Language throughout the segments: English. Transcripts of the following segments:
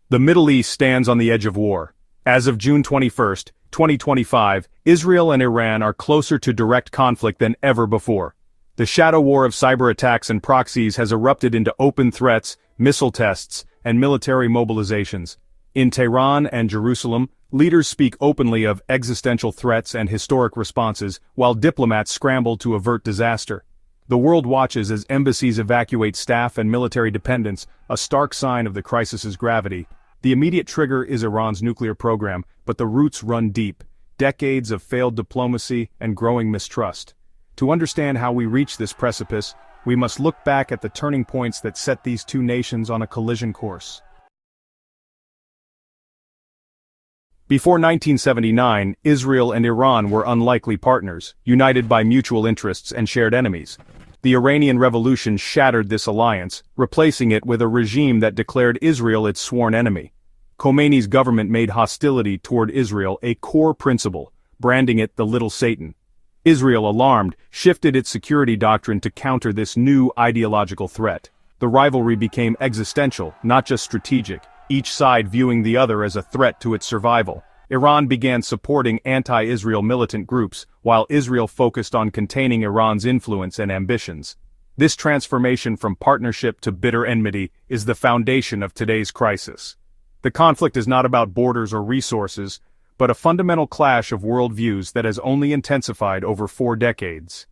The Middle East stands on the edge of war. As of June 21, 2025, Israel and Iran are closer to direct conflict than ever before. The shadow war of cyber attacks and proxies has erupted into open threats, missile tests, and military mobilizations. In Tehran and Jerusalem, leaders speak openly of existential threats and historic responses, while diplomats scramble to avert disaster. The world watches as embassies evacuate staff and military dependents, a stark sign of the crisis's gravity. The immediate trigger is Iran's nuclear program, but the roots run deep, decades of failed diplomacy and growing mistrust. To understand how we reach this precipice, we must look back at the turning points that set these two nations on a collision course. Before 1979, Israel and Iran were unlikely partners, united by mutual interests and shared enemies. The Iranian Revolution shattered this alliance, replacing it with a regime that declared Israel its sworn enemy. Khomeini's government made hostility toward Israel a core principle, branding it the Little Satan. Israel, alarmed, shifted its security doctrine to counter this new ideological threat. The rivalry became existential, not just strategic, each side viewing the other as a threat to its survival. Iran began supporting anti-Israel militant groups, while Israel focused on containing Iran's influence and ambitions. This transformation from partnership to bitter enmity is the foundation of today's crisis. The conflict is not about borders or resources, but a fundamental clash of worldviews that has only intensified over 4 decades.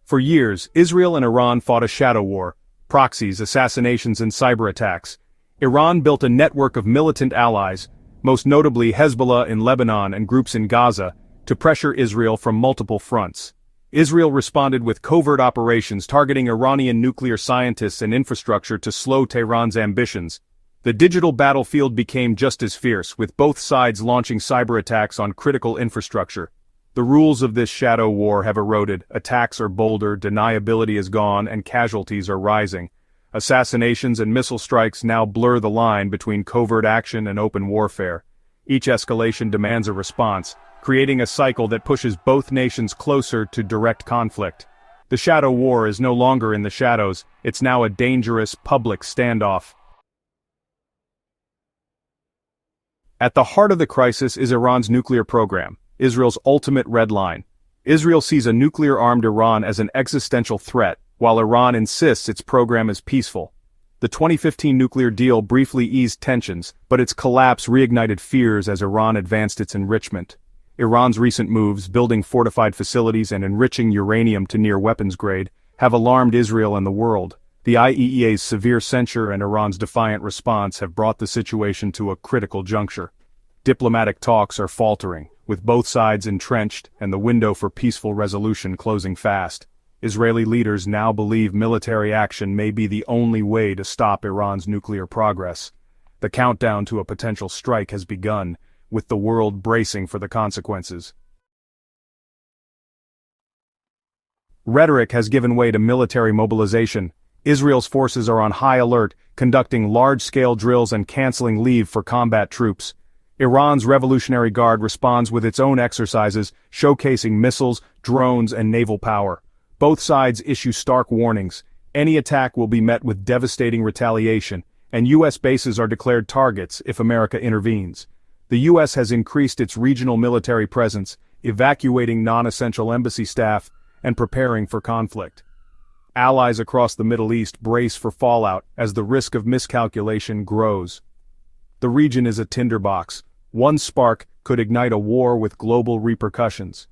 For years, Israel and Iran fought a shadow war, proxies, assassinations, and cyber attacks. Iran built a network of militant allies, most notably Hezbollah in Lebanon and groups in Gaza, to pressure Israel from multiple fronts. Israel responded with covert operations targeting Iranian nuclear scientists and infrastructure to slow Tehran's ambitions. The digital battlefield became just as fierce, with both sides launching cyber attacks on critical infrastructure. The rules of this shadow war have eroded, attacks are bolder, deniability is gone, and casualties are rising. Assassinations and missile strikes now blur the line between covert action and open warfare. Each escalation demands a response, creating a cycle that pushes both nations closer to direct conflict. The shadow war is no longer in the shadows, it's now a dangerous public standoff. At the heart of the crisis is Iran's nuclear program, Israel's ultimate red line. Israel sees a nuclear-armed Iran as an existential threat, while Iran insists its program is peaceful. The 2015 nuclear deal briefly eased tensions, but its collapse reignited fears as Iran advanced its enrichment. Iran's recent moves, building fortified facilities and enriching uranium to near weapons grade, have alarmed Israel and the world. The IAEA's severe censure and Iran's defiant response have brought the situation to a critical juncture. Diplomatic talks are faltering, with both sides entrenched and the window for peaceful resolution closing fast. Israeli leaders now believe military action may be the only way to stop Iran's nuclear progress. The countdown to a potential strike has begun, with the world bracing for the consequences. Rhetoric has given way to military mobilization. Israel's forces are on high alert, conducting large-scale drills and canceling leave for combat troops. Iran's Revolutionary Guard responds with its own exercises, showcasing missiles, drones, and naval power. Both sides issue stark warnings. Any attack will be met with devastating retaliation, and U.S. bases are declared targets if America intervenes. The U.S. has increased its regional military presence, evacuating non-essential embassy staff, and preparing for conflict. Allies across the Middle East brace for fallout as the risk of miscalculation grows. The region is a tinderbox. One spark could ignite a war with global repercussions.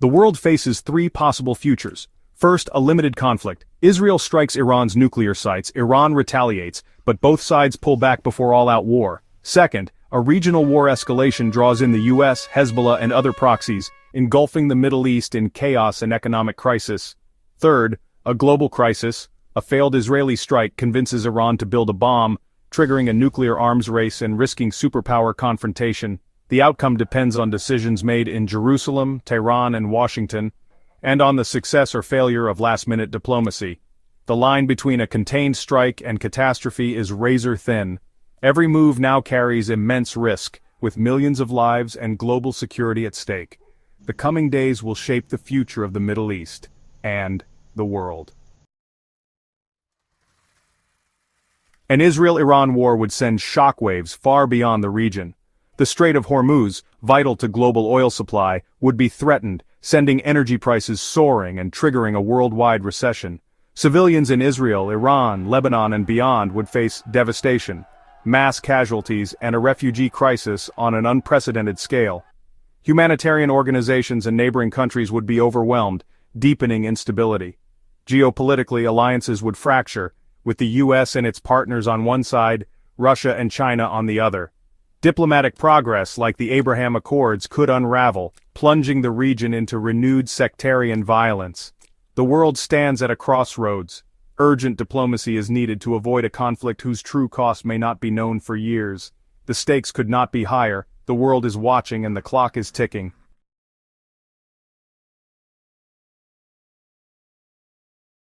The world faces 3 possible futures. First, a limited conflict. Israel strikes Iran's nuclear sites, Iran retaliates, but both sides pull back before all-out war. Second, a regional war escalation draws in the US, Hezbollah, and other proxies, engulfing the Middle East in chaos and economic crisis. Third, a global crisis. A failed Israeli strike convinces Iran to build a bomb, triggering a nuclear arms race and risking superpower confrontation. The outcome depends on decisions made in Jerusalem, Tehran, and Washington, and on the success or failure of last-minute diplomacy. The line between a contained strike and catastrophe is razor-thin. Every move now carries immense risk, with millions of lives and global security at stake. The coming days will shape the future of the Middle East and the world. An Israel-Iran war would send shockwaves far beyond the region. The Strait of Hormuz, vital to global oil supply, would be threatened, sending energy prices soaring and triggering a worldwide recession. Civilians in Israel, Iran, Lebanon and beyond would face devastation, mass casualties and a refugee crisis on an unprecedented scale. Humanitarian organizations and neighboring countries would be overwhelmed, deepening instability. Geopolitically, alliances would fracture, with the US and its partners on one side, Russia and China on the other. Diplomatic progress like the Abraham Accords could unravel, plunging the region into renewed sectarian violence. The world stands at a crossroads. Urgent diplomacy is needed to avoid a conflict whose true cost may not be known for years. The stakes could not be higher, the world is watching and the clock is ticking.